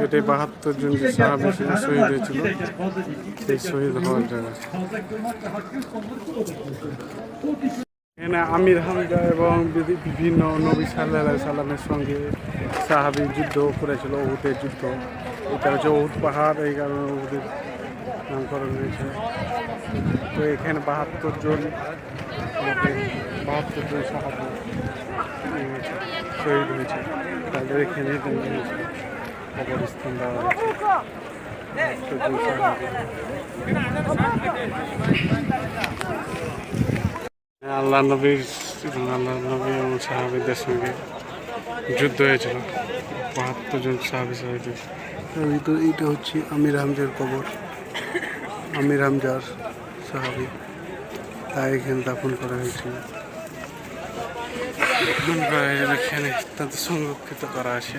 এটাই 72 জন যে সাহাবী শহীদ হয়েছিল সেই শহীদ হওয়ার জায়গা। এখানে আমির হামজা এবং বিভিন্ন নবী সাল্লাল্লাহু আলাইহি সাল্লামের সঙ্গে সাহাবী যুদ্ধ করেছিল, উহুদের যুদ্ধ। এটা হচ্ছে উহুদ পাহাড়, এই কারণে উহুদের নামকরণ হয়েছে। তো এখানে 72 জন সাহাবী শহীদ হয়েছে, তাদের এখানে কবরস্থান দেওয়া হয়েছে। আল্লাহ নবী এবং সাহাবীদের সঙ্গে যুদ্ধ হয়েছিল, 72 জন সাহাবী শহীদ হয়েছে। তো এইটা হচ্ছে আমির হামজার কবর, আমির হামজার সাহাবী, তাই এখানে দাফন করা হয়েছিল। এখানে তাদের সংরক্ষিত করা আছে।